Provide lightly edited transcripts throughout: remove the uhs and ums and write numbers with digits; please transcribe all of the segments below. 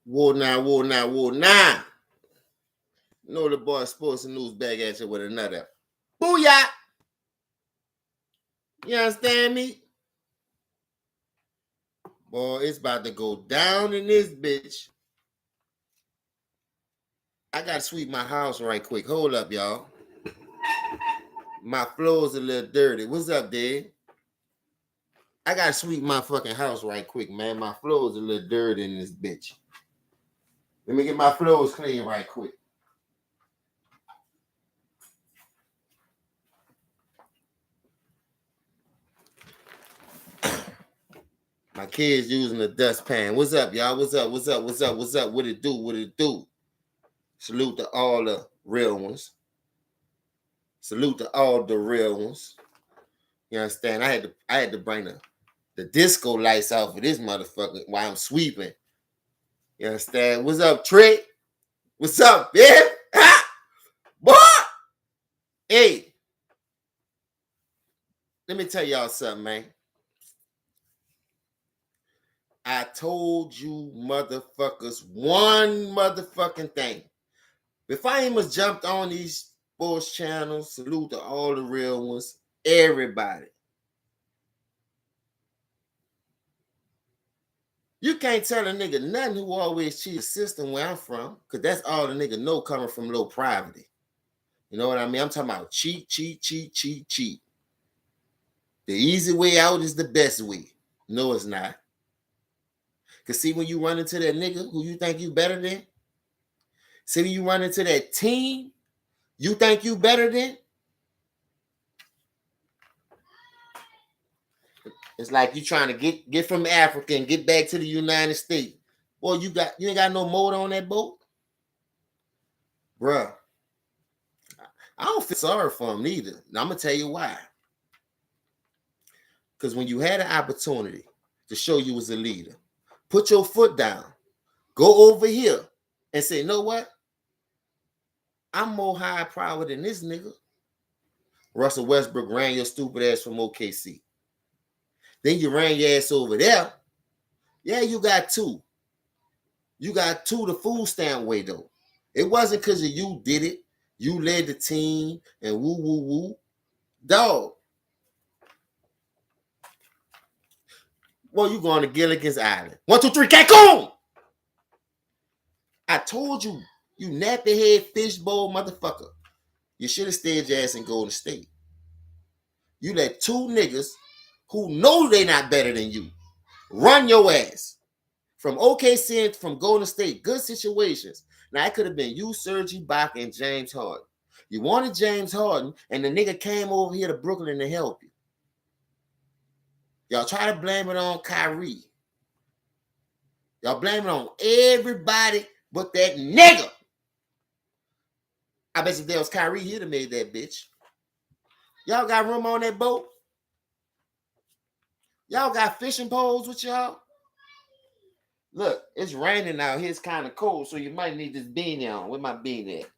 War now, war now, war now. Know the boy sports and news back at you with another. Booyah! You understand me? Boy, it's about to go down in this bitch. I gotta sweep my house right quick. Hold up, y'all. My floor's a little dirty. What's up, Dad? I gotta sweep my fucking house right quick, man. My floor's a little dirty in this bitch. Let me get my floors clean right quick. My kids using the dustpan. What's up, y'all? What's up? What's up? What's up? What's up? What it do? What it do? Salute to all the real ones. Salute to all the real ones. You understand? I had to bring the disco lights off of this motherfucker while I'm sweeping. You understand? What's up, Trick? What's up, bitch? Ha! Boy! Hey, let me tell y'all something, man. I told you motherfuckers one motherfucking thing. Before I even jumped on these sports channels, salute to all the real ones, everybody. You can't tell a nigga nothing who always cheat the system where I'm from, because that's all the nigga know coming from low poverty. You know what I mean? I'm talking about cheat, cheat, cheat, cheat, cheat. The easy way out is the best way. No, it's not. Because see, when you run into that nigga who you think you better than, see, when you run into that team you think you better than, it's like you trying to get from Africa and get back to the United States. Well, you ain't got no motor on that boat? Bruh, I don't feel sorry for him neither. Now, I'm going to tell you why. Because when you had an opportunity to show you was a leader, put your foot down, go over here and say, you know what? I'm more high power than this nigga. Russell Westbrook ran your stupid ass from OKC. Then you ran your ass over there. Yeah, you got two. You got two the food stamp way, though. It wasn't because of you did it. You led the team and woo, woo, woo. Dog. Well, you going to Gilligan's Island. 1, 2, 3, Cancun! I told you, you nappy head fishbowl motherfucker. You should have stayed your ass in Golden State. You let two niggas who know they not better than you run your ass from OKC and from Golden State. Good situations. Now, it could have been you, Serge Ibaka, and James Harden. You wanted James Harden, and the nigga came over here to Brooklyn to help you. Y'all try to blame it on Kyrie. Y'all blame it on everybody but that nigga. I bet you if there was Kyrie, he'd have made that bitch. Y'all got room on that boat? Y'all got fishing poles with y'all? Look, it's raining out here. It's kind of cold, so you might need this beanie on. Where my beanie at?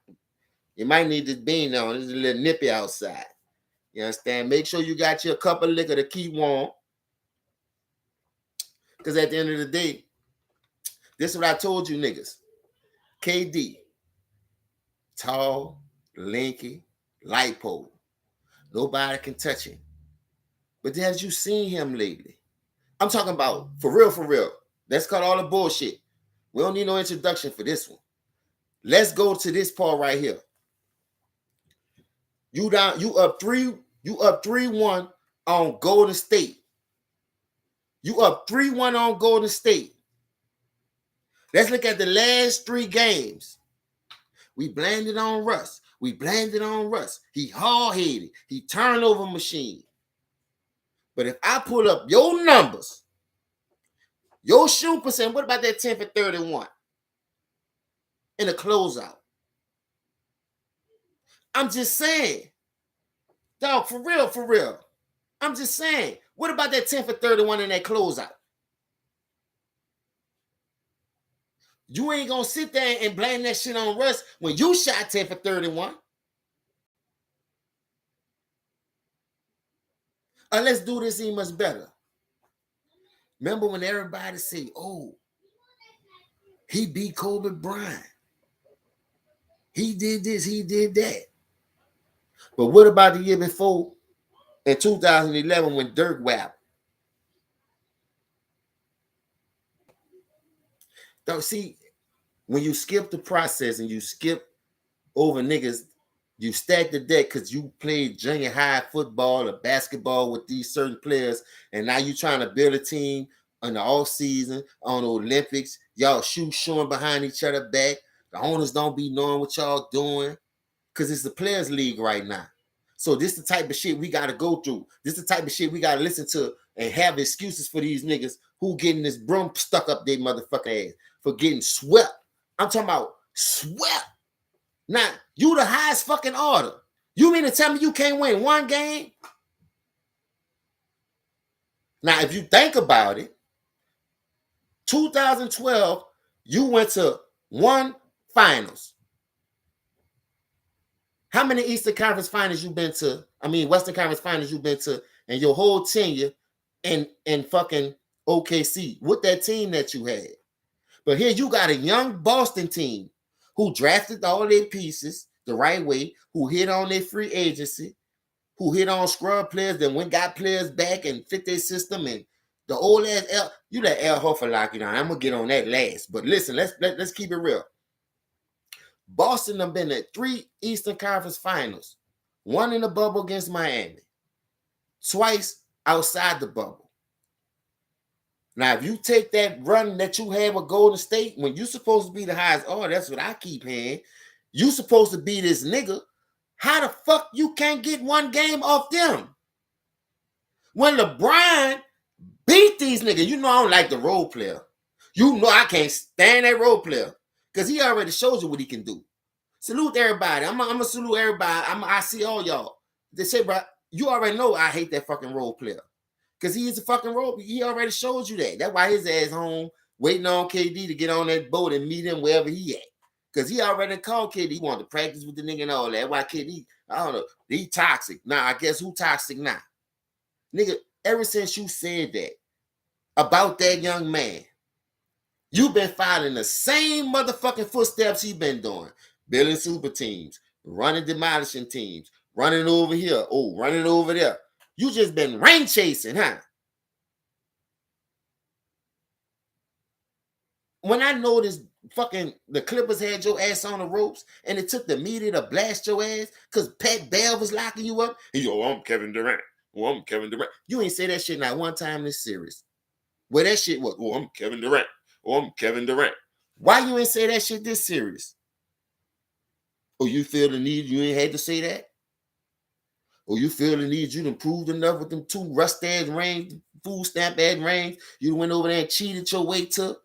You might need this beanie on. It's a little nippy outside. You understand? Make sure you got your cup of liquor to keep warm. Because at the end of the day, this is what I told you niggas. KD, tall, lanky, light pole. Nobody can touch him. But have you seen him lately? I'm talking about for real, for real. Let's cut all the bullshit. We don't need no introduction for this one. Let's go to this part right here. You up 3-1 on Golden State. You up 3-1 on Golden State. Let's look at the last 3 games. We blamed it on Russ. He hard-headed. He turnover machine. But if I pull up your numbers, your shoot percent, what about that 10 for 31 in a closeout? I'm just saying. Dog, for real. I'm just saying. What about that 10 for 31 in that closeout? You ain't going to sit there and blame that shit on Russ when you shot 10 for 31. Let's do this even much better. Remember when everybody say, oh, He beat Kobe Bryant. He did this, he did that. But what about the year before in 2011 when Dirk rapped? Don't see when you skip the process and you skip over niggas, you stack the deck because you played junior high football or basketball with these certain players, and now you trying to build a team in the off season on the Olympics. Y'all shoot showing behind each other back. The owners don't be knowing what y'all doing because it's the players league right now. So this the type of shit we got to go through. This the type of shit we got to listen to and have excuses for these niggas who getting this broom stuck up their motherfucking ass for getting swept. I'm talking about swept. Now, you the highest fucking order. You mean to tell me you can't win one game? Now, if you think about it, 2012, you went to one finals. How many Eastern Conference finals you been to? I mean, Western Conference finals you been to in your whole tenure in fucking OKC with that team that you had. But here you got a young Boston team who drafted all their pieces the right way, who hit on their free agency, who hit on scrub players, then went got players back and fit their system. And the old ass you let Al Horford lock you down. I'm gonna get on that last. But listen, let's keep it real. Boston have been at 3 Eastern Conference Finals, one in the bubble against Miami, twice outside the bubble. Now, if you take that run that you had with Golden State, when you're supposed to be the highest, that's what I keep hearing. You supposed to be this nigga. How the fuck you can't get one game off them? When LeBron beat these niggas, you know I don't like the role player. You know I can't stand that role player because he already shows you what he can do. Salute everybody. I'm gonna salute everybody. I see all y'all. They say, bro, you already know I hate that fucking role player because he is a fucking role. He already showed you that. That's why his ass home waiting on KD to get on that boat and meet him wherever he at. Because he already called KD. He wanted to practice with the nigga and all that. That's why KD, I don't know, he toxic. Now, I guess who toxic now? Nigga, ever since you said that about that young man, you've been following the same motherfucking footsteps he been doing. Building super teams, running demolishing teams, running over here, running over there. You just been ring chasing, huh? When I noticed fucking the Clippers had your ass on the ropes and it took the media to blast your ass because Pat Bell was locking you up. He go, I'm Kevin Durant. I'm Kevin Durant. You ain't say that shit not one time in this series. Where that shit was, I'm Kevin Durant. I'm Kevin Durant. Why you ain't say that shit this series? You feel the need, you ain't had to say that? You feel the need, you done proved enough with them 2 rust-ass rings, food stamp-ass rings, you went over there and cheated your way to?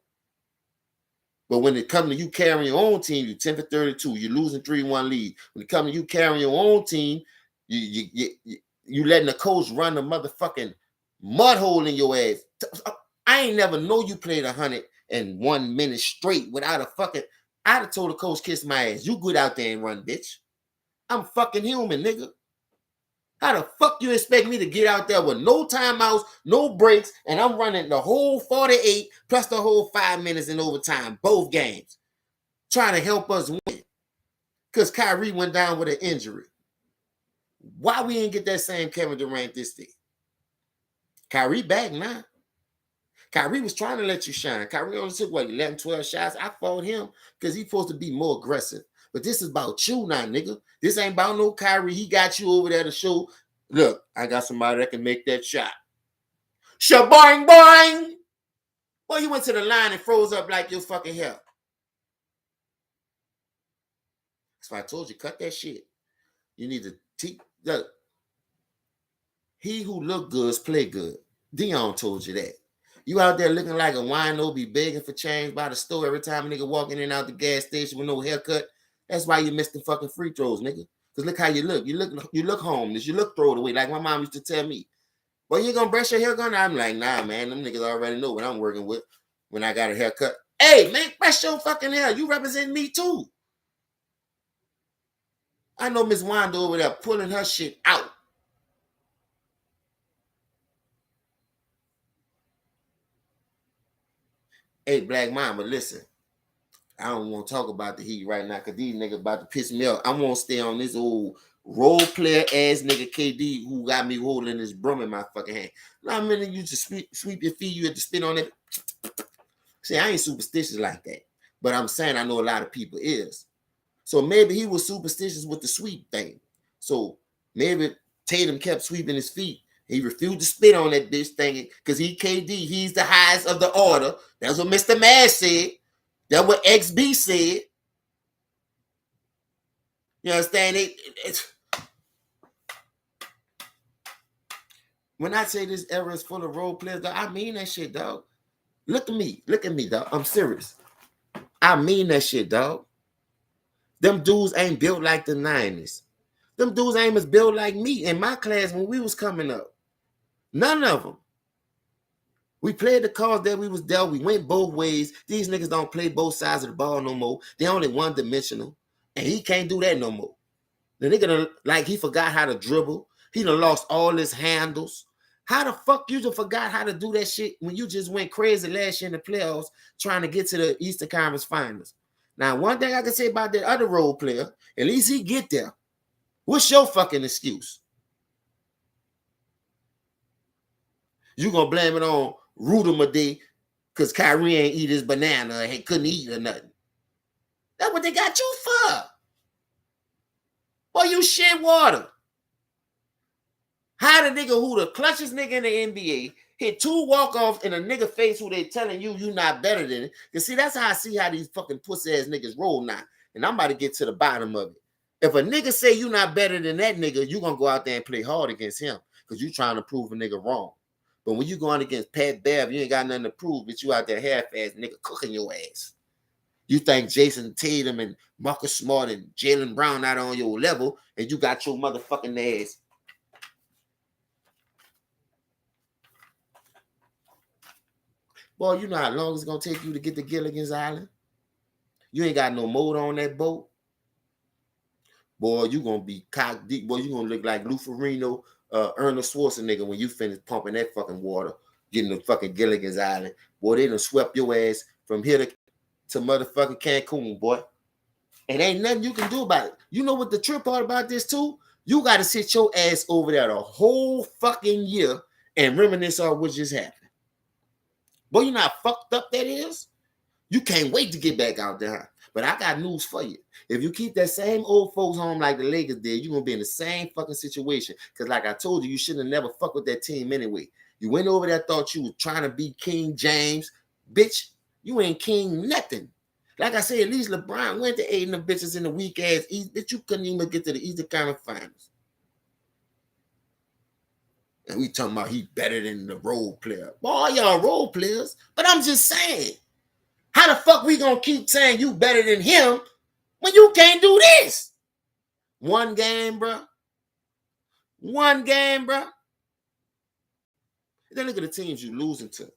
But when it comes to you carrying your own team, you 10 for 32, you're losing 3-1 lead. When it comes to you carrying your own team, you letting the coach run the motherfucking mud hole in your ass. I ain't never know you played 101 minutes straight without a fucking. I'd have told the coach, kiss my ass. You good out there and run, bitch. I'm fucking human, nigga. How the fuck you expect me to get out there with no timeouts, no breaks, and I'm running the whole 48 plus the whole 5 minutes in overtime, both games, trying to help us win? Because Kyrie went down with an injury. Why we ain't get that same Kevin Durant this day? Kyrie back now. Kyrie was trying to let you shine. Kyrie only took, 11, 12 shots. I fought him because he's supposed to be more aggressive. But this is about you now, nigga. This ain't about no Kyrie. He got you over there to show, look, I got somebody that can make that shot. Shaboing, boing. Well, you went to the line and froze up like your fucking hell. That's why I told you, cut that shit. You need to teach. Look, he who look good play good. Dion told you that. You out there looking like a wino, be begging for change by the store every time a nigga walking in and out the gas station with no haircut. That's why you missed the fucking free throws, nigga. Because look how you look. You look homeless. You look thrown away. Like my mom used to tell me. Well, you gonna brush your hair gun? I'm like, nah, man. Them niggas already know what I'm working with when I got a haircut. Hey, man, brush your fucking hair. You represent me too. I know Miss Wanda over there pulling her shit out. Hey, Black Mama, listen. I don't want to talk about the Heat right now because these niggas about to piss me off. I want to stay on this old role player ass nigga KD who got me holding this broom in my fucking hand. Now, minute you just sweep your feet, you have to spit on it. See, I ain't superstitious like that. But I'm saying I know a lot of people is. So maybe he was superstitious with the sweep thing. So maybe Tatum kept sweeping his feet. He refused to spit on that bitch thing because he KD. He's the highest of the order. That's what Mr. Mash said. That's what XB said. You understand? When I say this era is full of role players, dog, I mean that shit, dog. Look at me, dog. I'm serious. I mean that shit, dog. Them dudes ain't built like the 90s. Them dudes ain't as built like me in my class when we was coming up. None of them. We played the cards that we was dealt. We went both ways. These niggas don't play both sides of the ball no more. They only one-dimensional. And he can't do that no more. The nigga, like, he forgot how to dribble. He done lost all his handles. How the fuck you just forgot how to do that shit when you just went crazy last year in the playoffs trying to get to the Eastern Conference Finals? Now, one thing I can say about that other role player, at least he get there. What's your fucking excuse? You gonna blame it on Rudimadé because Kyrie ain't eat his banana and he couldn't eat or nothing. That's what they got you for. Boy, you shit water. How the nigga who the clutchest nigga in the NBA hit 2 walk-offs in a nigga face who they telling you not better than it. You see, that's how I see how these fucking pussy-ass niggas roll now. And I'm about to get to the bottom of it. If a nigga say you not better than that nigga, you gonna go out there and play hard against him because you trying to prove a nigga wrong. But when you going against Pat Bev, you ain't got nothing to prove, but you out there half-ass nigga cooking your ass. You think Jason Tatum and Marcus Smart and Jaylen Brown not on your level, and you got your motherfucking ass. Boy, you know how long it's gonna take you to get to Gilligan's Island? You ain't got no motor on that boat. Boy, you gonna be cock deep. Boy, you gonna look like Lou Ferrigno, Arnold Schwarzenegger when you finish pumping that fucking water, getting the fucking Gilligan's Island. Boy, they done swept your ass from here to motherfucking Cancun, boy. And ain't nothing you can do about it. You know what the trip part about this too? You gotta sit your ass over there the whole fucking year and reminisce on what just happened. Boy, you know how fucked up that is? You can't wait to get back out there. But I got news for you. If you keep that same old folks home like the Lakers did, you're going to be in the same fucking situation. Because like I told you, you shouldn't have never fucked with that team anyway. You went over there, thought you were trying to be King James. Bitch, you ain't king nothing. Like I said, at least LeBron went to aiding the bitches in the weak ass East. Bitch, you couldn't even get to the Eastern Conference Finals. And we talking about he better than the role player. Boy, y'all role players. But I'm just saying. How the fuck we gonna keep saying you better than him when you can't do this? One game, bro. One game, bro. Then look at the teams you losing to.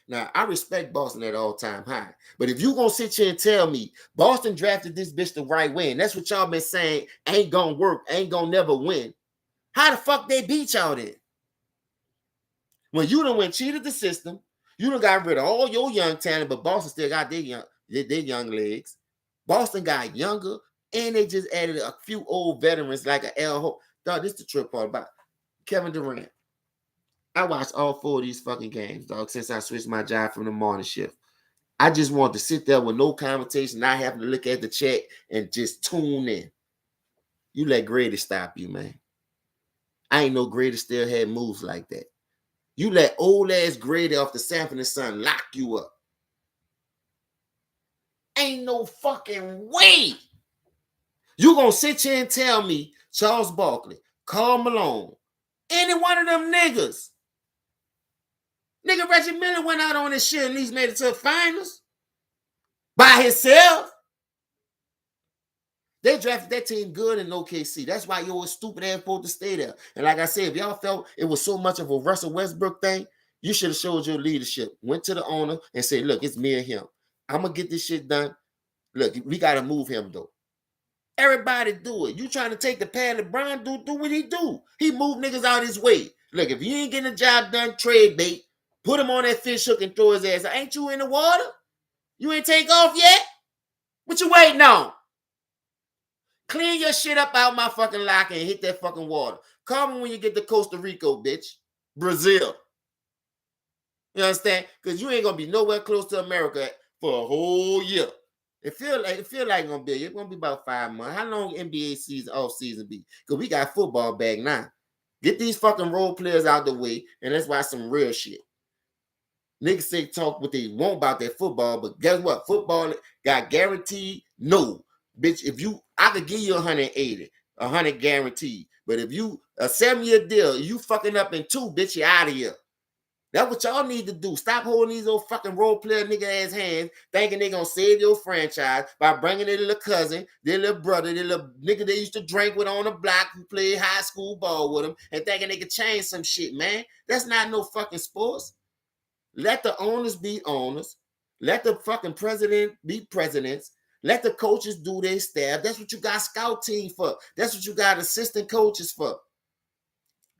Now, I respect Boston at all-time high. But if you gonna sit here and tell me Boston drafted this bitch the right way, and that's what y'all been saying ain't gonna work, ain't gonna never win, how the fuck they beat y'all then? When you done went cheated the system, you done got rid of all your young talent, but Boston still got their young legs. Boston got younger, and they just added a few old veterans like an L. Hope. Dog, this is the trip part about Kevin Durant. I watched all 4 of these fucking games, dog, since I switched my job from the morning shift. I just want to sit there with no conversation, not having to look at the check and just tune in. You let Grady stop you, man. I ain't know Grady still had moves like that. You let old ass Grady off the Sanford and Son lock you up. Ain't no fucking way. You gonna sit here and tell me Charles Barkley, Karl Malone, any one of them niggas. Nigga Reggie Miller went out on his shit and at least made it to the finals by himself. They drafted that team good in OKC. That's why you was stupid ass supposed to stay there. And like I said, if y'all felt it was so much of a Russell Westbrook thing, you should have showed your leadership. Went to the owner and said, look, it's me and him. I'm going to get this shit done. Look, we got to move him, though. Everybody do it. You trying to take the pad LeBron, do what he do. He moved niggas out his way. Look, if you ain't getting the job done, trade bait. Put him on that fish hook and throw his ass. Ain't you in the water? You ain't take off yet? What you waiting on? Clean your shit up out my fucking locker and hit that fucking water. Call me when you get to Costa Rica, bitch. Brazil. You understand? Because you ain't gonna be nowhere close to America for a whole year. It feel like it's gonna be about 5 months. How long NBA season off season be? Because we got football back now. Get these fucking role players out the way and let's watch some real shit. Niggas say talk what they want about their football, but guess what? Football got guaranteed. No, bitch. If you, I could give you 180, 100 guaranteed. But if you a 7-year deal, you fucking up in 2, bitch, you out of here. That's what y'all need to do. Stop holding these old fucking role player nigga ass hands, thinking they gonna save your franchise by bringing their little cousin, their little brother, their little nigga they used to drink with on the block who played high school ball with them, and thinking they could change some shit, man. That's not no fucking sports. Let the owners be owners. Let the fucking president be presidents. Let the coaches do their staff. That's what you got scout team for. That's what you got assistant coaches for.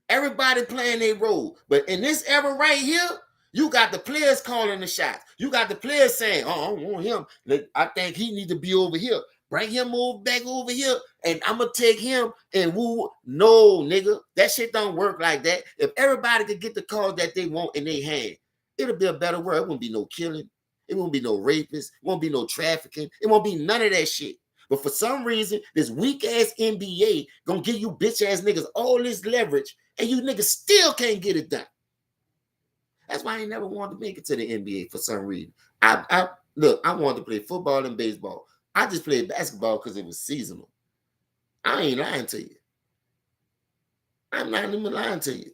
Everybody playing their role. But in this era right here, you got the players calling the shots. You got the players saying, oh, I don't want him. I think he need to be over here. Bring him back over here, and I'm going to take him and woo. No, nigga. That shit don't work like that. If everybody could get the calls that they want in their hand, it'll be a better world. It won't be no killing. It won't be no rapists. It won't be no trafficking. It won't be none of that shit. But for some reason, this weak-ass NBA gonna give you bitch-ass niggas all this leverage, and you niggas still can't get it done. That's why I ain't never wanted to make it to the NBA for some reason. Look, I wanted to play football and baseball. I just played basketball because it was seasonal. I ain't lying to you. I'm not even lying to you.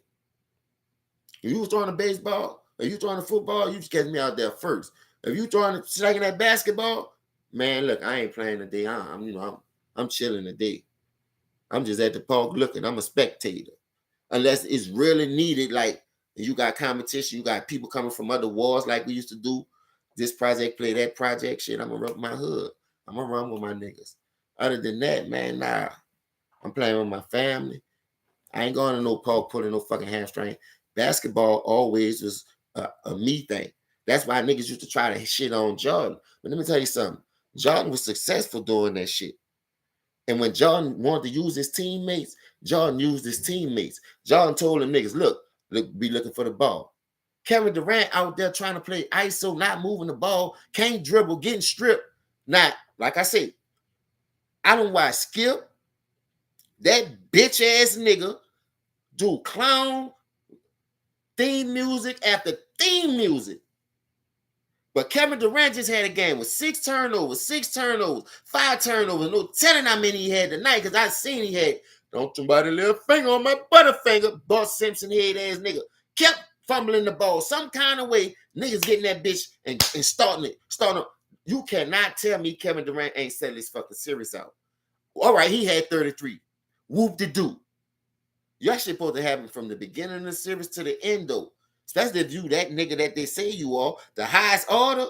If you was throwing a baseball, or you throwing a football, you just catch me out there first. If you throwing striking that basketball, man, look, I ain't playing today. I'm chilling today. I'm just at the park looking. I'm a spectator. Unless it's really needed, like you got competition, you got people coming from other wars like we used to do. This project, play that project, shit, I'm gonna run my hood. I'm gonna run with my niggas. Other than that, man, nah. I'm playing with my family. I ain't going to no park pulling no fucking hamstring. Basketball always was a me thing. That's why niggas used to try to shit on Jordan. But let me tell you something. Jordan was successful doing that shit. And when Jordan wanted to use his teammates, Jordan used his teammates. Jordan told them niggas, look, be looking for the ball. Kevin Durant out there trying to play ISO, not moving the ball, can't dribble, getting stripped. Now, like I said, I don't watch Skip, that bitch ass nigga, do clown theme music after theme music. But Kevin Durant just had a game with 6 turnovers, 5 turnovers. No telling how many he had tonight, because I seen he had, don't somebody lay a finger on my butterfinger, Bart Simpson head ass nigga. Kept fumbling the ball some kind of way. Niggas getting that bitch and starting it. You cannot tell me Kevin Durant ain't selling this fucking series out. All right, he had 33. Whoop-de-doo. You actually supposed to have him from the beginning of the series to the end, though. Especially if you that nigga that they say you are, the highest order.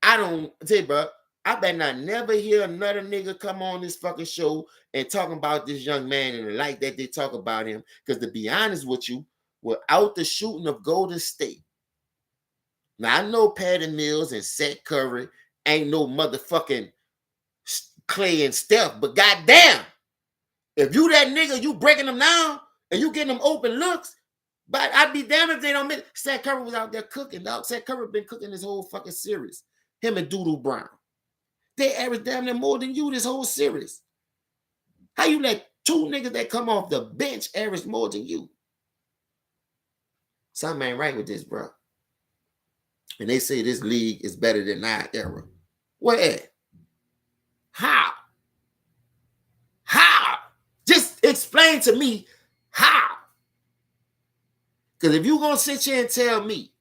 I don't tell you, bro. I better not never hear another nigga come on this fucking show and talking about this young man in the light that they talk about him. Because to be honest with you, without the shooting of Golden State, now I know Patty Mills and Seth Curry ain't no motherfucking Clay and Steph, but goddamn, if you that nigga, you breaking them down and you getting them open looks. But I'd be damned if they don't make. Seth Curry was out there cooking, dog. Seth Curry been cooking this whole fucking series. Him and Doodoo Brown. They average damn near more than you this whole series. How you let 2 niggas that come off the bench average more than you? Something ain't right with this, bro. And they say this league is better than our era. Where? How? How? Just explain to me how. Because if you're going to sit here and tell me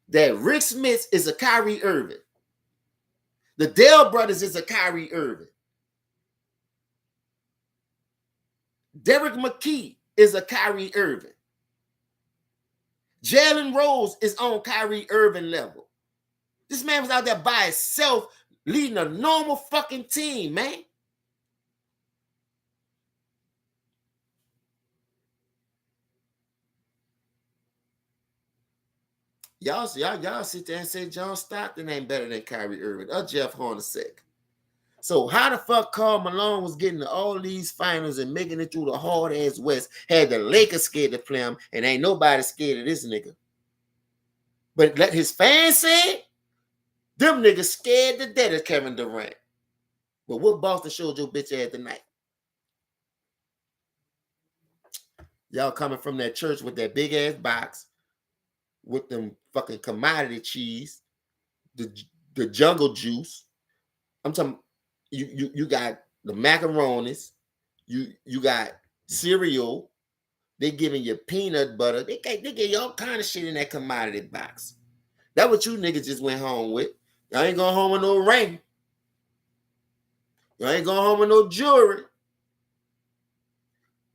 that Rick Smith is a Kyrie Irving, the Dale brothers is a Kyrie Irving, Derek McKee is a Kyrie Irving, Jalen Rose is on Kyrie Irving level. This man was out there by himself leading a normal fucking team, man. Y'all sit there and say John Stockton ain't better than Kyrie Irving or Jeff Hornacek. So how the fuck Karl Malone was getting to all these finals and making it through the hard ass West, had the Lakers scared to play him, and ain't nobody scared of this nigga. But let his fans say, them niggas scared to death of Kevin Durant. But what Boston showed your bitch ass tonight? Y'all coming from that church with that big ass box, with them fucking commodity cheese, the jungle juice. I'm talking. You got the macaronis. You got cereal. They giving you peanut butter. They give you all kind of shit in that commodity box. That what you niggas just went home with. Y'all ain't going home with no ring. Y'all ain't going home with no jewelry.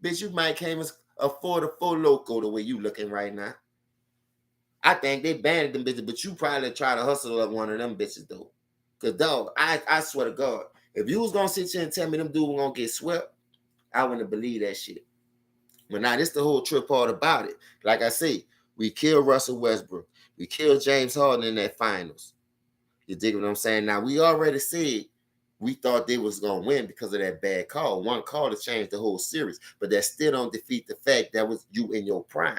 Bitch, you might came as afford a full loco the way you looking right now. I think they banned them bitches, but you probably try to hustle up one of them bitches though. Cause dog, I swear to God, if you was gonna sit here and tell me them dudes were gonna get swept, I wouldn't believe that shit. But now this the whole trip part about it. Like I say, we killed Russell Westbrook. We killed James Harden in that finals. You dig what I'm saying? Now we already said we thought they was gonna win because of that bad call. One call to change the whole series, but that still don't defeat the fact that was you in your prime.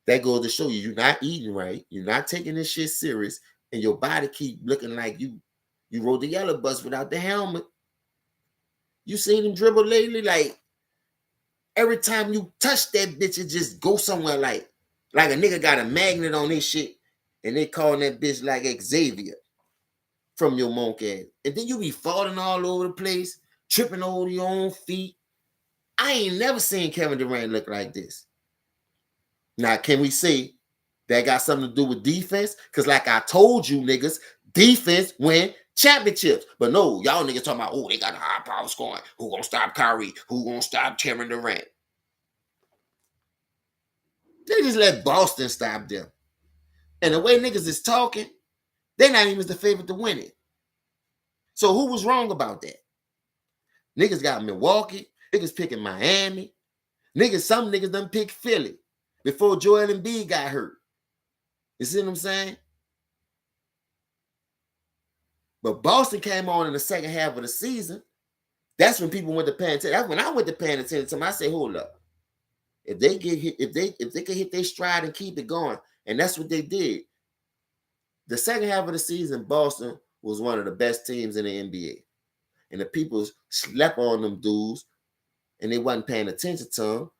That goes to show you you're not eating right, you're not taking this shit serious, and your body keep looking like you rode the yellow bus without the helmet. You seen him dribble lately? Like every time you touch that bitch, it just go somewhere like a nigga got a magnet on his shit, and they calling that bitch like Xavier from your monkey ass. And then you be falling all over the place, tripping over your own feet. I ain't never seen Kevin Durant look like this. Now, can we say that got something to do with defense? Because like I told you niggas, defense win championships. But no, y'all niggas talking about, oh, they got a high power scoring. Who gonna stop Kyrie? Who gonna stop Kevin Durant? They just let Boston stop them. And the way niggas is talking, they're not even the favorite to win it. So who was wrong about that? Niggas got Milwaukee. Niggas picking Miami. Some niggas done pick Philly before Joel Embiid got hurt. You see what I'm saying? But Boston came on in the second half of the season. That's when people went to paying attention. That's when I went to paying attention to them. I say, hold up. If they get hit, if they can hit their stride and keep it going, and that's what they did. The second half of the season, Boston was one of the best teams in the NBA. And the people slept on them dudes, and they wasn't paying attention to them.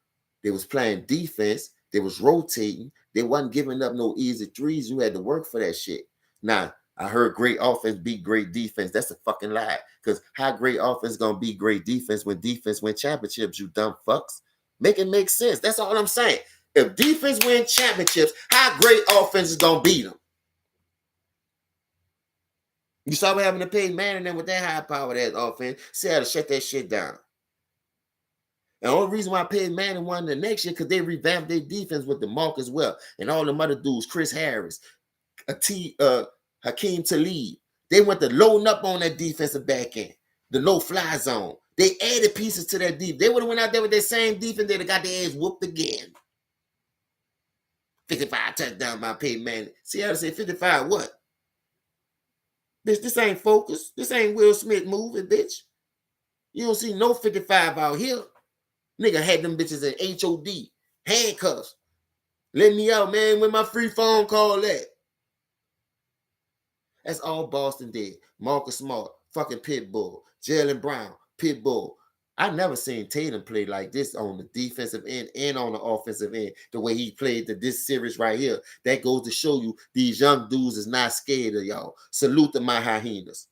They was playing defense. They was rotating. They wasn't giving up no easy threes. You had to work for that shit. Now, I heard great offense beat great defense. That's a fucking lie. Because how great offense gonna beat great defense when defense win championships, you dumb fucks? Make it make sense. That's all I'm saying. If defense win championships, how great offense is gonna beat them? You saw what happened to Peyton Manning then with that high powered ass offense. See how to shut that shit down. And the only reason why Peyton Manning won the next year because they revamped their defense with the Mark as well. And all them other dudes, Chris Harris, Hakeem Talib. They went to loading up on that defensive back end, the no-fly zone. They added pieces to that defense. They would have went out there with their same defense, they'd have got their ass whooped again. 55 touchdowns by Peyton Manning. See how to say 55 what? Bitch, this ain't focus. This ain't Will Smith moving, bitch. You don't see no 55 out here. Nigga had them bitches in HOD, handcuffs. Let me out, man, when my free phone call at. That's all Boston did. Marcus Smart, fucking Pitbull. Jaylen Brown, Pitbull. I never seen Tatum play like this on the defensive end and on the offensive end, the way he played this series right here. That goes to show you these young dudes is not scared of y'all. Salute to my hyenas.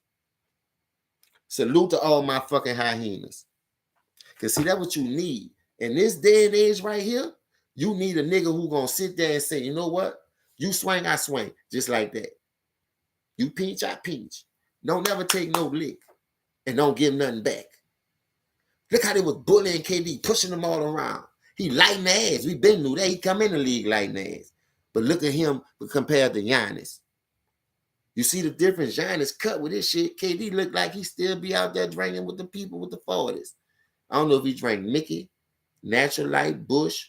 Salute to all my fucking hyenas. Because see, that's what you need. In this day and age right here, you need a nigga who gonna sit there and say, you know what? You swing, I swing. Just like that. You pinch, I pinch. Don't never take no lick. And don't give nothing back. Look how they was bullying KD, pushing them all around. He lighting the ass. We been knew that. He come in the league lighting the ass. But look at him compared to Giannis. You see the difference? Giannis cut with this shit. KD looked like he still be out there drinking with the people with the 40s. I don't know if he drank Mickey, Natural Light, Bush,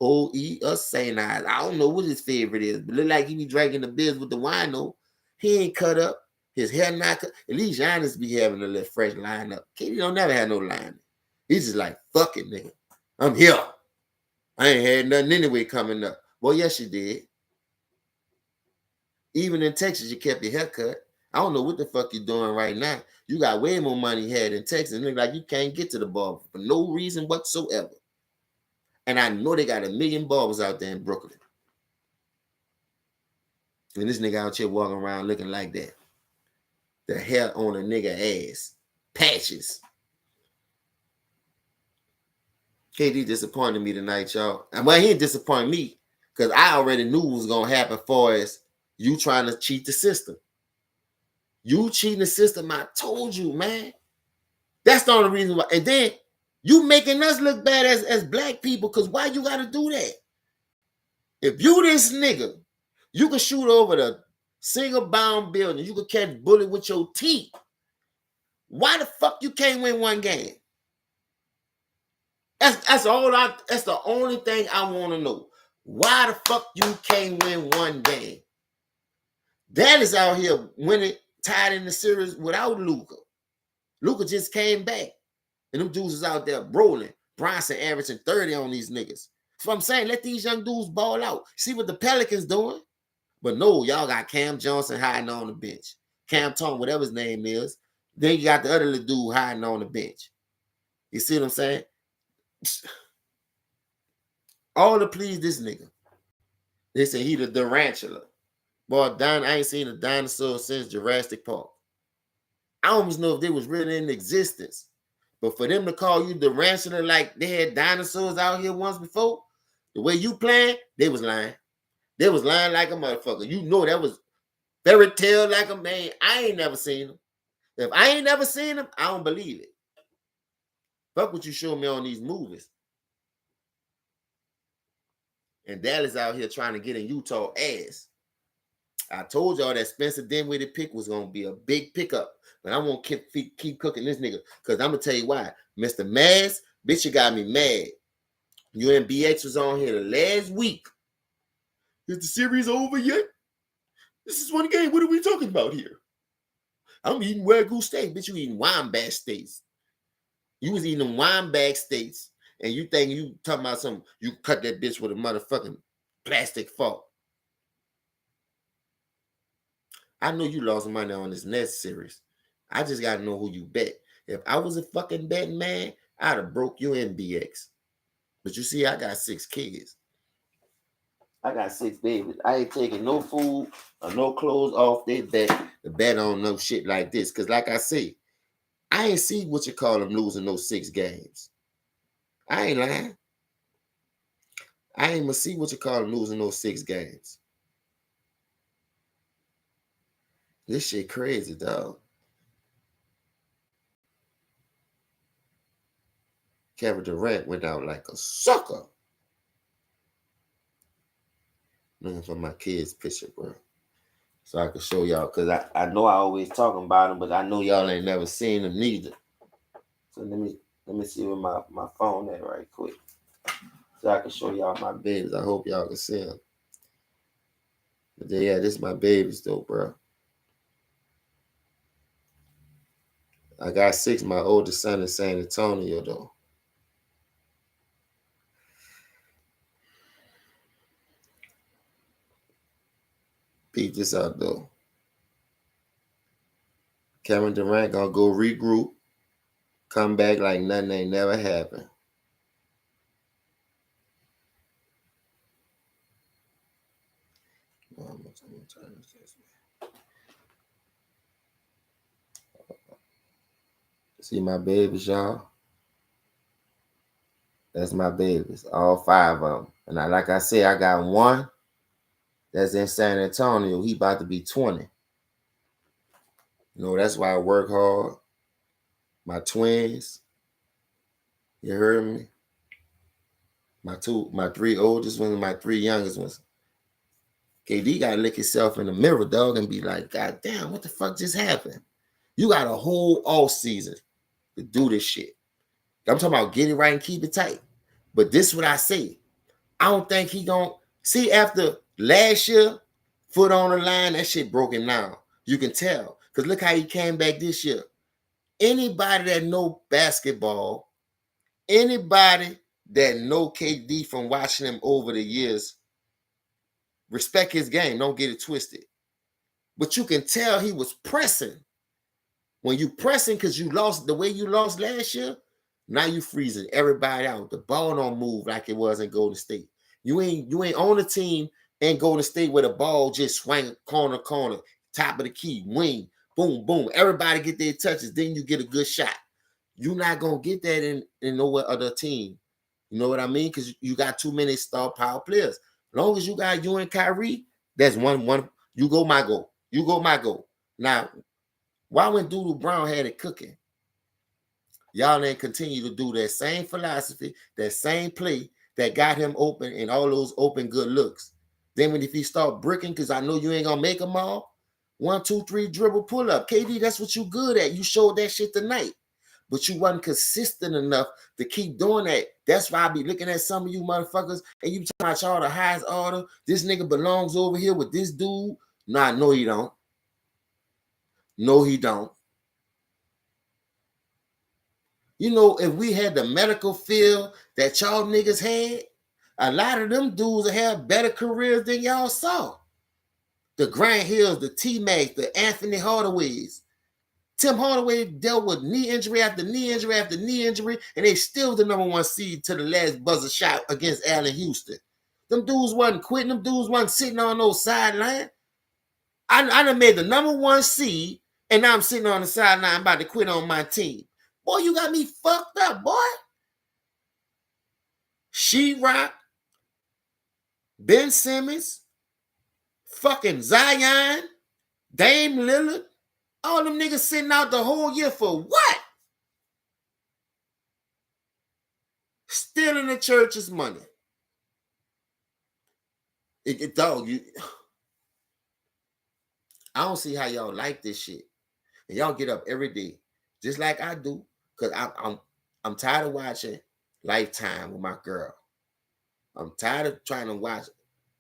OE, or St. I don't know what his favorite is, but look like he be drinking the beers with the wino. He ain't cut up. His hair not cut. At least Giannis be having a little fresh lineup. KD don't never have no line. He's just like, fuck it, nigga. I'm here. I ain't had nothing anyway coming up. Well, yes, you did. Even in Texas, you kept your hair cut. I don't know what the fuck you doing right now. You got way more money you had in Texas. It look like you can't get to the bar for no reason whatsoever. And I know they got 1 million barbers out there in Brooklyn. And this nigga out here walking around looking like that. The hair on a nigga ass. Patches. KD disappointed me tonight, y'all. And well, he didn't disappoint me because I already knew what was going to happen for as you trying to cheat the system. You cheating the system, I told you, man. That's the only reason why. And then you making us look bad as black people because why you got to do that? If you this nigga, you can shoot over the single-bound building. You can catch bullet with your teeth. Why the fuck you can't win one game? That's the only thing I want to know. Why the fuck you can't win one game? That is out here winning, tied in the series without Luka. Luka just came back. And them dudes is out there rolling. Bronson averaging 30 on these niggas. So I'm saying, let these young dudes ball out. See what the Pelicans doing? But no, y'all got Cam Johnson hiding on the bench. Cam Tom, whatever his name is. Then you got the other little dude hiding on the bench. You see what I'm saying? All to please this nigga. They say he the tarantula. Boy, I ain't seen a dinosaur since Jurassic Park. I almost know if they was really in existence. But for them to call you the tarantula like they had dinosaurs out here once before, the way you playing, they was lying. They was lying like a motherfucker. You know that was fairy tale like a man. I ain't never seen them. If I ain't never seen them, I don't believe it. Fuck what you show me on these movies. And Dallas out here trying to get in Utah ass. I told y'all that Spencer Dinwiddie pick was going to be a big pickup. But I won't keep cooking this nigga. Because I'm going to tell you why. Mr. Maz, bitch, you got me mad. UNBX was on here the last week. Is the series over yet? This is one game. What are we talking about here? I'm eating Wagyu steak. Bitch, you eating Weinbach steaks. You was eating them Weinbach steaks. And you think you talking about something, you cut that bitch with a motherfucking plastic fork. I know you lost money on this next series. I just got to know who you bet. If I was a fucking betting man, I'd have broke you NBX. But you see, I got 6 kids. I got 6 babies. I ain't taking no food or no clothes off their back to bet on no shit like this. Because like I say, I ain't see what you call them losing those 6 games. I ain't lying. I ain't gonna see what you call them losing those 6 games. This shit crazy, dog. Kevin Durant went out like a sucker. Looking for my kids' picture, bro. So I can show y'all. Because I know I always talking about them, but I know y'all ain't never seen them neither. So let me see where my phone at right quick. So I can show y'all my babies. I hope y'all can see them. But yeah, this is my babies though, bro. I got 6. My oldest son in San Antonio though. Peep this out though. Kevin Durant gonna go regroup, come back like nothing ain't never happened. See my babies, y'all. That's my babies, all 5 of them. And like I said, I got 1 that's in San Antonio. He about to be 20. You know, that's why I work hard. My twins, you heard me? My 3 oldest ones and my 3 youngest ones. KD got to look himself in the mirror, dog, and be like, God damn, what the fuck just happened? You got a whole off season to do this shit. I'm talking about get it right and keep it tight. But this is what I say. I don't think he gonna see after last year, foot on the line, that shit broke him down. You can tell. Because look how he came back this year. Anybody that know basketball, anybody that know KD from watching him over the years, respect his game. Don't get it twisted. But you can tell he was pressing. When you pressing because you lost the way you lost last year, now you freezing everybody out. The ball don't move like it was in Golden State. You ain't on the team in Golden State where the ball just swing corner, top of the key, wing, boom, boom. Everybody get their touches, then you get a good shot. You're not gonna get that in no other team. You know what I mean? Because you got too many star power players. As long as you got you and Kyrie, that's one. You go, my goal. You go, my goal. Now, why when Doodle Brown had it cooking, y'all didn't continue to do that same philosophy, that same play that got him open and all those open good looks. Then if he start bricking, because I know you ain't gonna make them all, 1, 2, 3 dribble pull up. KD, that's what you good at. You showed that shit tonight. But you wasn't consistent enough to keep doing that. That's why I be looking at some of you motherfuckers and you talking about y'all the highest order. This nigga belongs over here with this dude. Nah, no, he don't. No, he don't. You know, if we had the medical field that y'all niggas had, a lot of them dudes have better careers than y'all saw. The Grant Hills, the T-Macs, the Anthony Hardaways. Tim Hardaway dealt with knee injury after knee injury after knee injury, and they still the number 1 seed to the last buzzer shot against Allen Houston. Them dudes wasn't quitting. Them dudes wasn't sitting on those sidelines. I done made the number 1 seed, and now I'm sitting on the sideline about to quit on my team. Boy, you got me fucked up, boy. Sheetrock, Ben Simmons, fucking Zion, Dame Lillard, all them niggas sitting out the whole year for what? Stealing the church's money. Dog, I don't see how y'all like this shit. And y'all get up every day, just like I do, because I'm tired of watching Lifetime with my girl. I'm tired of trying to watch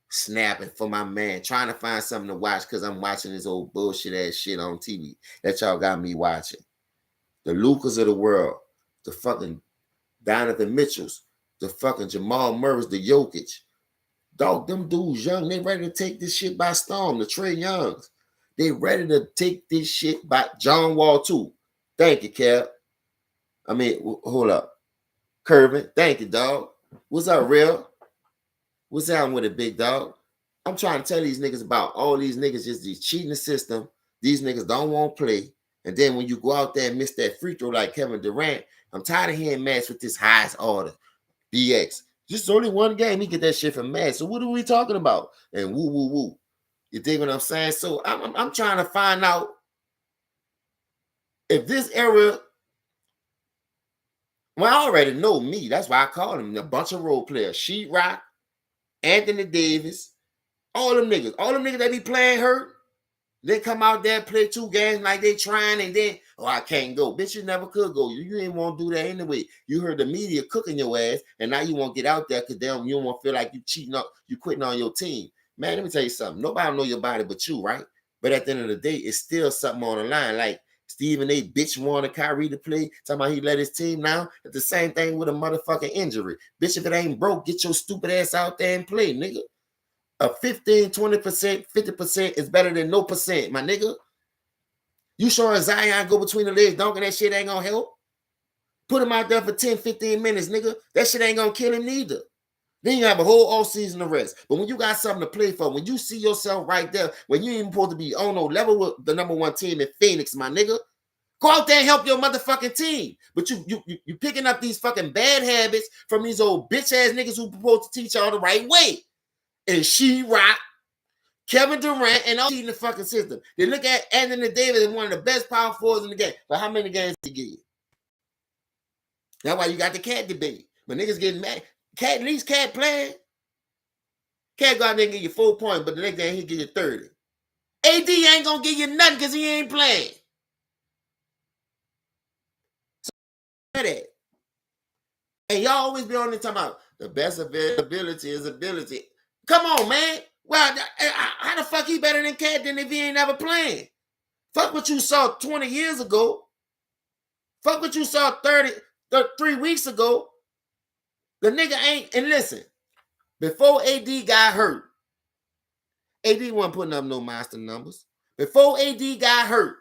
Snapping for my man, trying to find something to watch because I'm watching this old bullshit ass shit on TV that y'all got me watching. The Lucas of the world, the fucking Donovan Mitchells, the fucking Jamal Murray's, the Jokic. Dog, them dudes young, they ready to take this shit by storm. The Trey Youngs, they ready to take this shit by John Wall too. Thank you, Cap. I mean, hold up. Curvin, thank you, dog. What's up, Real? What's down with it, big dog? I'm trying to tell these niggas about all these niggas just these cheating the system. These niggas don't want to play. And then when you go out there and miss that free throw like Kevin Durant, I'm tired of hearing Max with this highest order. BX. Just only one game, he get that shit from Max. So what are we talking about? And woo, woo, woo. You dig what I'm saying? So I'm trying to find out if this era, well, I already know me. That's why I call him a bunch of role players. Sheetrock, Anthony Davis, all them niggas that be playing hurt, they come out there, play 2 games like they trying, and then, oh, I can't go. Bitch, you never could go. You ain't want to do that anyway. You heard the media cooking your ass, and now you won't get out there because you don't want to feel like you cheating up, you quitting on your team. Man, let me tell you something. Nobody know your body but you, right? But at the end of the day, it's still something on the line. Like Stephen A. bitch wanted Kyrie to play, talking about he let his team now. It's the same thing with a motherfucking injury. Bitch, if it ain't broke, get your stupid ass out there and play, nigga. A 15, 20%, 50% is better than no percent, my nigga. You showing Zion go between the legs, dunking, that shit ain't gonna help. Put him out there for 10, 15 minutes, nigga. That shit ain't gonna kill him neither. Then you have a whole off season to rest. But when you got something to play for, when you see yourself right there, when you ain't supposed to be on no level with the number 1 team in Phoenix, my nigga, go out there and help your motherfucking team. But you picking up these fucking bad habits from these old bitch ass niggas who supposed to teach y'all the right way. And Sheetrock, Kevin Durant, and all in the fucking system. They look at Anthony Davis as one of the best power forwards in the game. But how many games did he get? That's why you got the Cat debate. But niggas getting mad. Cat, at least Cat playing. Cat go out there and give you 4 points, but the next game he give you 30. AD ain't gonna give you nothing because he ain't playing. So that. And y'all always be on there talking about the best availability is ability. Come on, man. Well, how the fuck he better than Cat than if he ain't never playing? Fuck what you saw 20 years ago. Fuck what you saw 3 weeks ago. The nigga ain't, and listen, before AD got hurt, AD wasn't putting up no monster numbers. Before AD got hurt,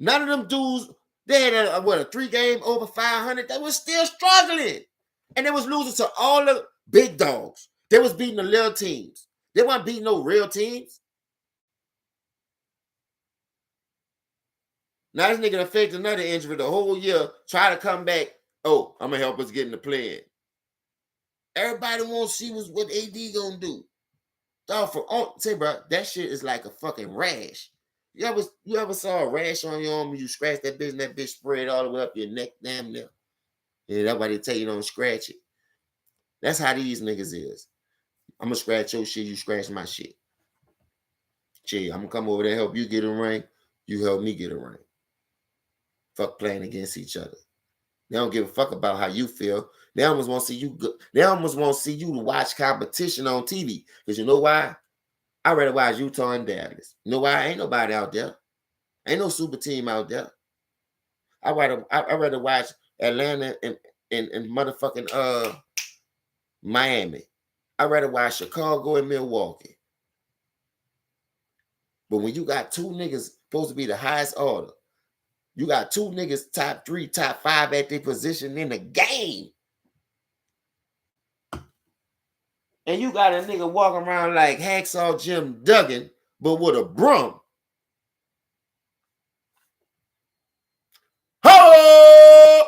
none of them dudes, they had a 3-game over 500. They was still struggling. And they was losing to all the big dogs. They was beating the little teams. They weren't beating no real teams. Now this nigga done faked another injury the whole year, try to come back. Oh, I'm gonna help us get in the play-in. Everybody wants to see what AD gonna do. Say, bro, that shit is like a fucking rash. You ever saw a rash on your arm and you scratch that bitch and that bitch spread all the way up your neck, damn near? Yeah, that's why they tell you don't scratch it. That's how these niggas is. I'm gonna scratch your shit, you scratch my shit. Chill, I'm gonna come over there help you get a ring. You help me get a ring. Fuck playing against each other. They don't give a fuck about how you feel. They almost want to see you good. They almost want to see you to watch competition on TV. Because you know why? I'd rather watch Utah and Dallas. You know why? Ain't nobody out there. Ain't no super team out there. I'd rather watch Atlanta and motherfucking Miami. I'd rather watch Chicago and Milwaukee. But when you got two niggas supposed to be the highest order, you got two niggas top 3, top 5 at their position in the game. And you got a nigga walking around like Hacksaw Jim Duggan, but with a broom. Ho!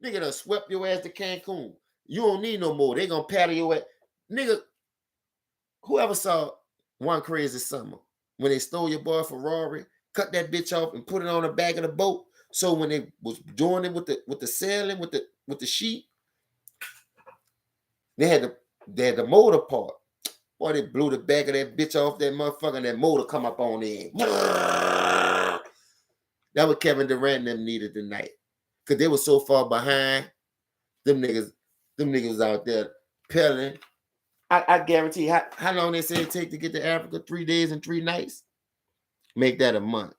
Nigga done swept your ass to Cancun. You don't need no more. They gonna paddle your ass. Nigga, whoever saw One Crazy Summer when they stole your boy Ferrari, cut that bitch off and put it on the back of the boat. So when they was doing it with the sailing, with the sheet, they had the motor part. Boy, they blew the back of that bitch off that motherfucker and that motor come up on the end. That what Kevin Durant and them needed tonight. Cause they were so far behind. Them niggas out there pedaling. I guarantee how long they say it take to get to Africa? 3 days and 3 nights? Make that a month.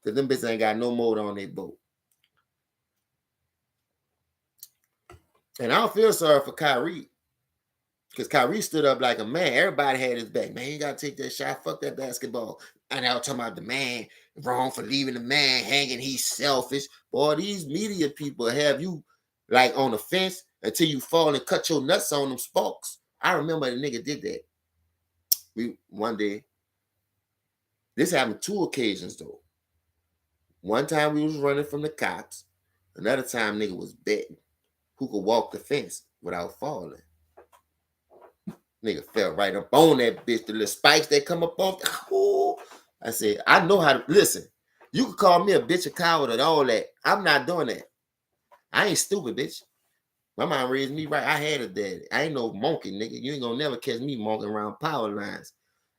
Cause them bitches ain't got no motor on their boat. And I don't feel sorry for Kyrie. Because Kyrie stood up like a man. Everybody had his back. Man, you got to take that shot. Fuck that basketball. And I was talking about the man wrong for leaving the man hanging. He's selfish. Boy, these media people have you like on the fence until you fall and cut your nuts on them spokes. I remember the nigga did that. One day, this happened 2 occasions though. One time we was running from the cops. Another time nigga was betting who could walk the fence without falling. Nigga fell right up on that bitch. The little spikes that come up off. Oh, I said, I know how to listen. You can call me a bitch, a coward, and all that. I'm not doing that. I ain't stupid, bitch. My mom raised me right. I had a daddy. I ain't no monkey, nigga. You ain't gonna never catch me monkeying around power lines.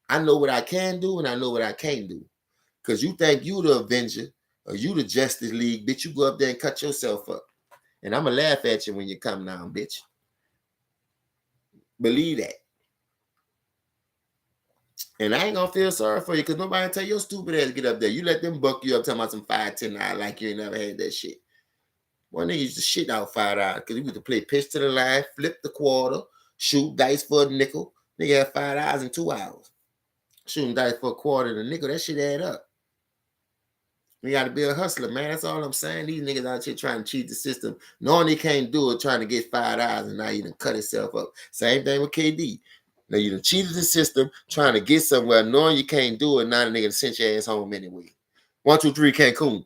I know what I can do and I know what I can't do. Cause you think you the Avenger or you the Justice League, bitch. You go up there and cut yourself up. And I'ma laugh at you when you come down, bitch. Believe that. And I ain't gonna feel sorry for you because nobody tell your stupid ass to get up there. You let them buck you up talking about some 5-10 like you ain't never had that shit. One nigga used to shit out $5 because he used to play pitch to the line, flip the quarter, shoot dice for a nickel. Nigga had $5 in 2 hours. Shooting dice for a quarter and a nickel, that shit add up. You gotta be a hustler, man. That's all I'm saying. These niggas out here trying to cheat the system, knowing they can't do it, trying to get $5 and now you done cut himself up. Same thing with KD. Now you done cheated the system, trying to get somewhere, knowing you can't do it. Now the nigga sent your ass home anyway. 1, 2, 3, Cancun.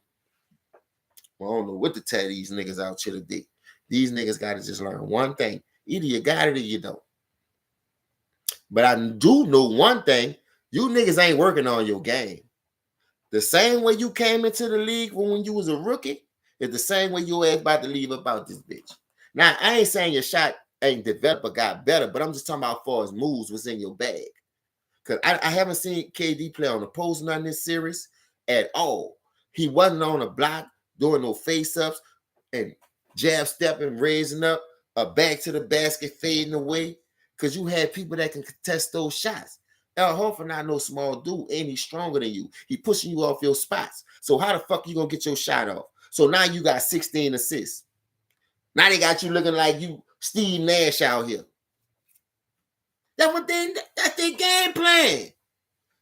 Well, I don't know what to tell these niggas out here today. These niggas gotta just learn one thing. Either you got it or you don't. But I do know one thing. You niggas ain't working on your game. The same way you came into the league when you was a rookie is the same way your ass about to leave about this bitch. Now, I ain't saying your shot ain't developed or got better, but I'm just talking about as far as moves was in your bag. Because I haven't seen KD play on the post none this series at all. He wasn't on a block doing no face-ups and jab stepping, raising up, a back to the basket, fading away. Because you had people that can contest those shots. Al Horford not no small dude, and he's stronger than you. He pushing you off your spots. So how the fuck you gonna get your shot off? So now you got 16 assists. Now they got you looking like you Steve Nash out here. That's their game plan.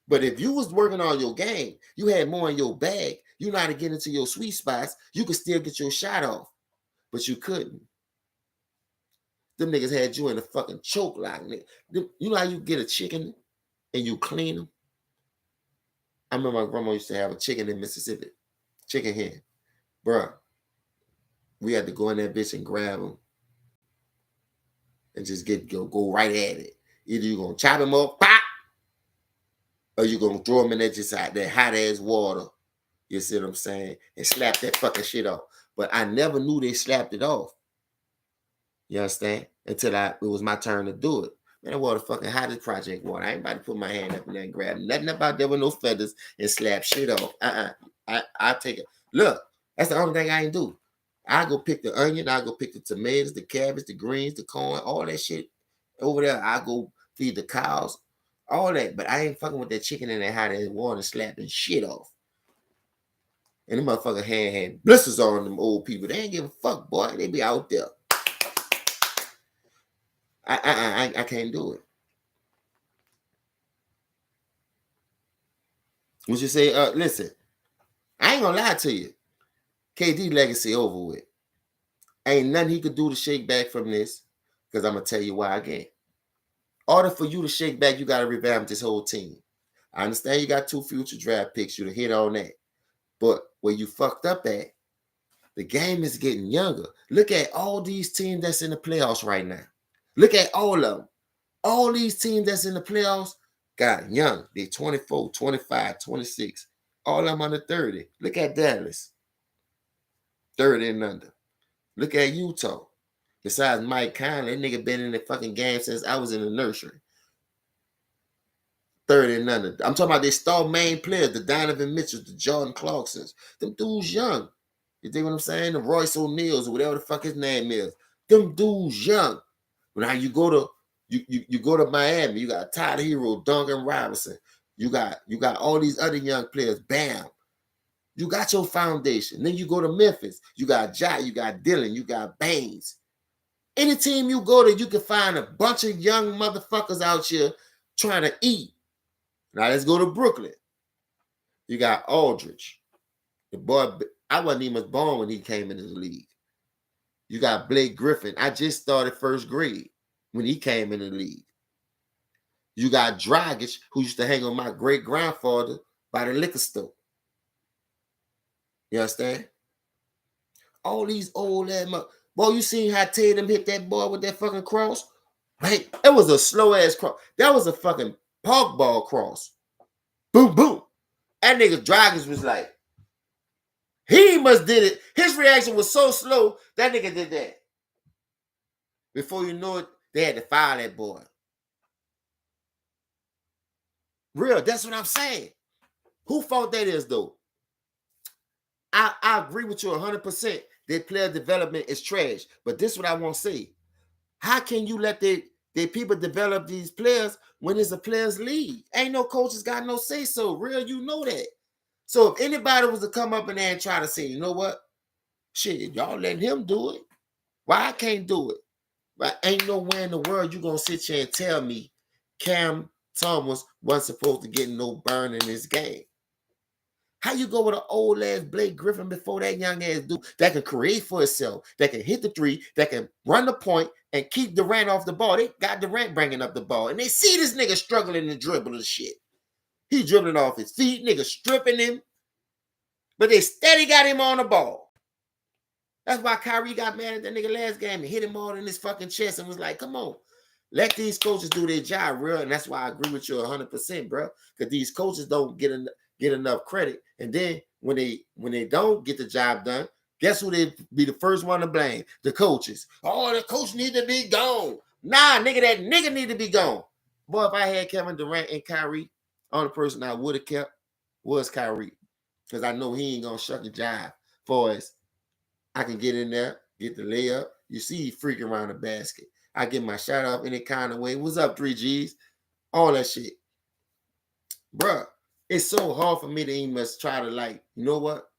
But if you was working on your game, you had more in your bag, you know how to get into your sweet spots, you could still get your shot off. But you couldn't. Them niggas had you in a fucking choke lock, nigga. You know how you get a chicken and you clean them? I remember my grandma used to have a chicken in Mississippi. Chicken hen. Bruh. We had to go in that bitch and grab them and just go right at it. Either you gonna chop him up, pop, or you gonna throw him in that just out that hot ass water. You see what I'm saying? And slap that fucking shit off. But I never knew they slapped it off. You understand? Until it was my turn to do it. Man, that water fucking hot as Project Water. I ain't about to put my hand up in there and grab nothing about there with no feathers and slap shit off. I take it. Look, that's the only thing I ain't do. I go pick the onion, I go pick the tomatoes, the cabbage, the greens, the corn, all that shit over there. I go feed the cows, all that. But I ain't fucking with that chicken in that hot ass water and slapping shit off. And the motherfucker hand had blisters on them old people. They ain't give a fuck, boy. They be out there. I can't do it. Would you say, listen, I ain't gonna lie to you. KD legacy over with. Ain't nothing he could do to shake back from this, because I'm gonna tell you why again. In order for you to shake back, you gotta revamp this whole team. I understand you got 2 future draft picks, you to hit on that. But where you fucked up at, the game is getting younger. Look at all these teams that's in the playoffs right now. Look at all of them. All these teams that's in the playoffs got young. They 24, 25, 26. All of them under 30. Look at Dallas. 30 and under. Look at Utah. Besides Mike Conley, that nigga been in the fucking game since I was in the nursery. 30 and under. I'm talking about they star main players, the Donovan Mitchells, the Jordan Clarksons. Them dudes young. You think what I'm saying? The Royce O'Neals or whatever the fuck his name is. Them dudes young. Now you go to you go to Miami, you got Tyler Hero, Duncan Robinson. You got all these other young players. Bam. You got your foundation. Then you go to Memphis. You got Ja, you got Dylan, you got Baines. Any team you go to, you can find a bunch of young motherfuckers out here trying to eat. Now let's go to Brooklyn. You got Aldridge. The boy, I wasn't even born when he came into the league. You got Blake Griffin. I just started first grade when he came in the league. You got Dragic, who used to hang on my great-grandfather by the liquor store. You understand? All these old ass boy, you seen how Tatum hit that boy with that fucking cross? Right? It was a slow-ass cross. That was a fucking park ball cross. Boom, boom. That nigga Dragic was like, he must did it. His reaction was so slow, that nigga did that. Before you know it, they had to fire that boy. Real, that's what I'm saying. Who fault that is, though? I agree with you 100%. That player development is trash. But this is what I want to say. How can you let the people develop these players when it's a players' league? Ain't no coaches got no say so. Real, you know that. So if anybody was to come up in there and try to say, you know what? Shit, y'all letting him do it. Why I can't do it? But ain't nowhere in the world you gonna sit here and tell me Cam Thomas wasn't supposed to get no burn in this game. How you go with an old ass Blake Griffin before that young ass dude that can create for itself, that can hit the three, that can run the point and keep Durant off the ball? They got Durant bringing up the ball, and they see this nigga struggling to dribble and shit. He dribbling off his feet, nigga stripping him, but they steady got him on the ball. That's why Kyrie got mad at that nigga last game and hit him all in his fucking chest and was like, come on, let these coaches do their job, bro. And that's why I agree with you 100%, bro, because these coaches don't get enough credit. And then when they don't get the job done, guess who they be the first one to blame? The coaches. Oh, the coach need to be gone. Nah, nigga, that nigga need to be gone. Boy, if I had Kevin Durant and Kyrie, only person I would have kept was Kyrie. Because I know he ain't going to shuck a jive for us. I can get in there, get the layup. You see he freaking around the basket. I get my shot off any kind of way. What's up, 3Gs? All that shit. bruh, it's so hard for me to even must try to like, you know what?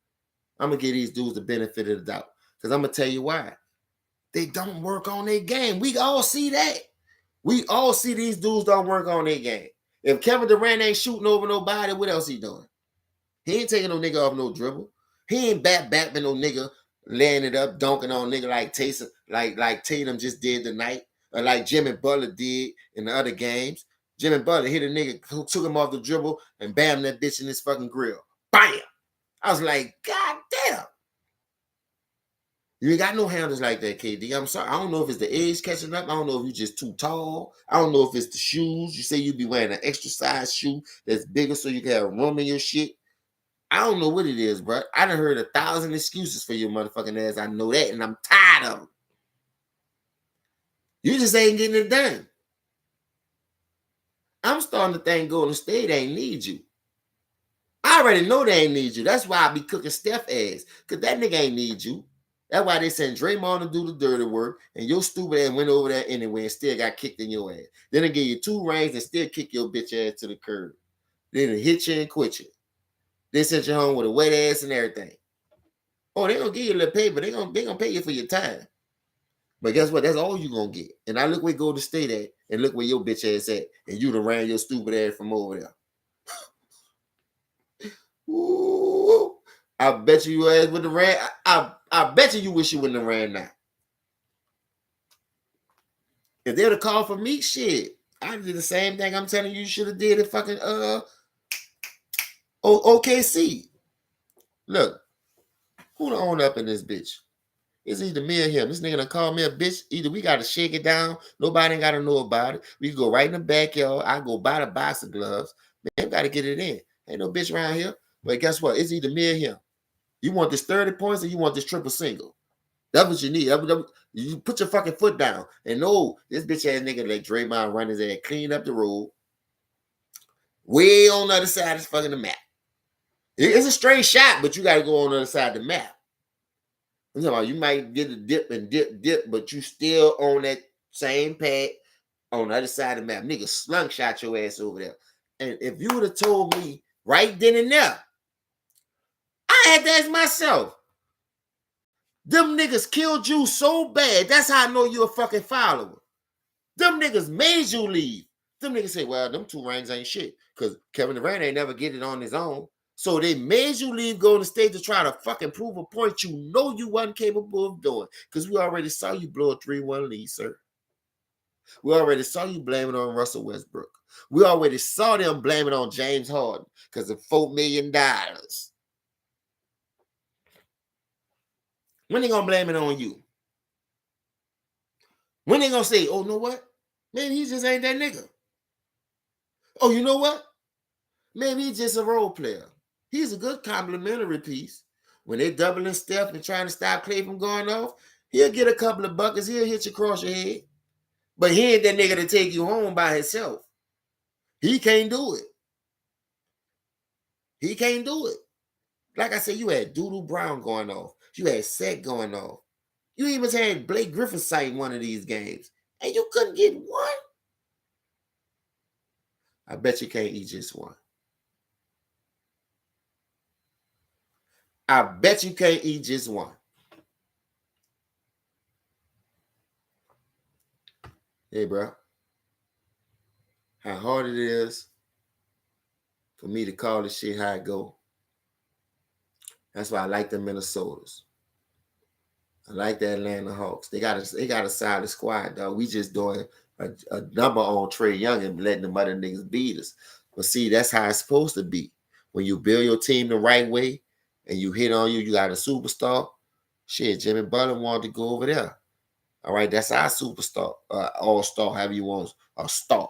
I'm gonna give these dudes the benefit of the doubt. Because I'm gonna tell you why. They don't work on their game. We all see that. We all see these dudes don't work on their game. If Kevin Durant ain't shooting over nobody, what else he doing? He ain't taking no nigga off no dribble. He ain't bapping no nigga, laying it up, dunking on nigga like Tatum, like Tatum just did tonight, or like Jimmy Butler did in the other games. Jimmy Butler hit a nigga who took him off the dribble and bam that bitch in his fucking grill. Bam! I was like, God damn. You ain't got no handles like that, KD. I'm sorry. I don't know if it's the age catching up. I don't know if you're just too tall. I don't know if it's the shoes. You say you be wearing an extra size shoe that's bigger so you can have room in your shit. I don't know what it is, bro. I done heard 1,000 excuses for your motherfucking ass. I know that, and I'm tired of them. You just ain't getting it done. I'm starting to think Golden State ain't need you. I already know they ain't need you. That's why I be cooking Steph ass. Because that nigga ain't need you. That's why they sent Draymond to do the dirty work, and your stupid ass went over there anyway and still got kicked in your ass. Then they give you 2 rings and still kick your bitch ass to the curb. Then they hit you and quit you. They sent you home with a wet ass and everything. Oh, they gonna give you a little paper. They gonna pay you for your time. But guess what? That's all you gonna get. And I look where Golden State at, and look where your bitch ass at, and you done ran your stupid ass from over there. Ooh, I bet you ass with the ran. I bet you wish you wouldn't have ran now. If they'd have called for me, shit, I did the same thing I'm telling you should have did at fucking OKC. Look, who the own up in this bitch? It's either me or him. This nigga done call me a bitch. Either we gotta shake it down. Nobody ain't gotta know about it. We go right in the backyard. I go buy the box of gloves. Man, gotta get it in. Ain't no bitch around here. But guess what? It's either me or him. You want this 30 points or you want this triple single? That's what you need. You put your fucking foot down. And no, this bitch ass nigga like Draymond run his ass, clean up the road. Way on the other side of fucking the map. It's a straight shot, but you gotta go on the other side of the map. I'm talking about you might get a dip and dip, but you still on that same pad on the other side of the map. Nigga slung shot your ass over there. And if you would have told me right then and there, I had to ask myself, them niggas killed you so bad. That's how I know you're a fucking follower. Them niggas made you leave. Them niggas say, well, them 2 rings ain't shit. Because Kevin Durant ain't never get it on his own. So they made you leave Golden State to try to fucking prove a point you know you wasn't capable of doing. Because we already saw you blow a 3-1 lead, sir. We already saw you blame it on Russell Westbrook. We already saw them blame it on James Harden because of $4 million. When they gonna blame it on you? When they gonna say, oh, you know what? Maybe he just ain't that nigga. Oh, you know what? Maybe he's just a role player. He's a good complimentary piece. When they doubling Steph and trying to stop Clay from going off, he'll get a couple of buckets. He'll hit you across your head. But he ain't that nigga to take you home by himself. He can't do it. He can't do it. Like I said, you had Doodoo Brown going off. You had Seth going off. You even had Blake Griffin sight one of these games. And you couldn't get one. I bet you can't eat just one. I bet you can't eat just one. Hey, bro. How hard it is for me to call this shit how it go. That's why I like the Minnesotas. I like the Atlanta Hawks. They got a solid squad, dog. We just doing a number on Trae Young and letting them other niggas beat us. But see, that's how it's supposed to be. When you build your team the right way and you hit on you got a superstar. Shit, Jimmy Butler wanted to go over there. All right, that's our superstar, all-star, however you want, a star.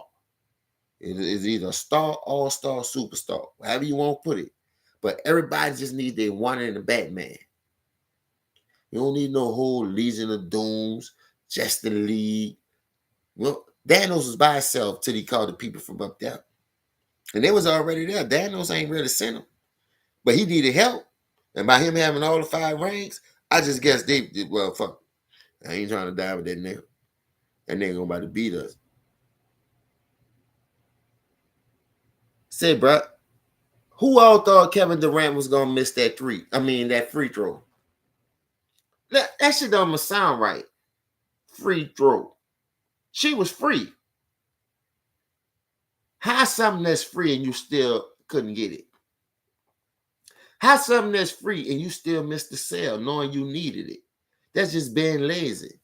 It is either a star, all-star, superstar, however you want to put it. But everybody just needs their one in the Batman. You don't need no whole Legion of Dooms, just the league. Well, Thanos was by himself till he called the people from up there. And they was already there. Thanos ain't really sent him. But he needed help. And by him having all the 5 rings, I just guess they did, well, fuck. I ain't trying to die with that nigga. That nigga about to beat us. Say, bro, Who all thought Kevin Durant was gonna miss that three? I mean that free throw. That shit don't sound right. Free throw. She was free. How something that's free and you still couldn't get it? How something that's free and you still missed the sale knowing you needed it? That's just being lazy.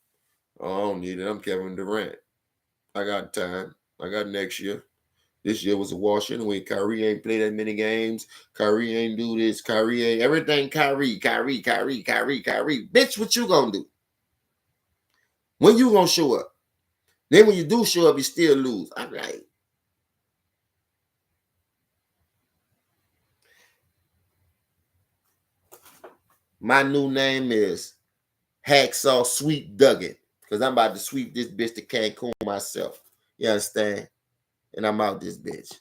Oh, I don't need it. I'm Kevin Durant. I got time. I got next year. This year was a wash anyway. Kyrie ain't played that many games. Kyrie ain't do this. Kyrie ain't everything. Kyrie. Bitch, what you gonna do? When you gonna show up? Then when you do show up, you still lose. I'm like, my new name is Hacksaw Sweep Duggan. Because I'm about to sweep this bitch to Cancun myself. You understand? And I'm out this bitch.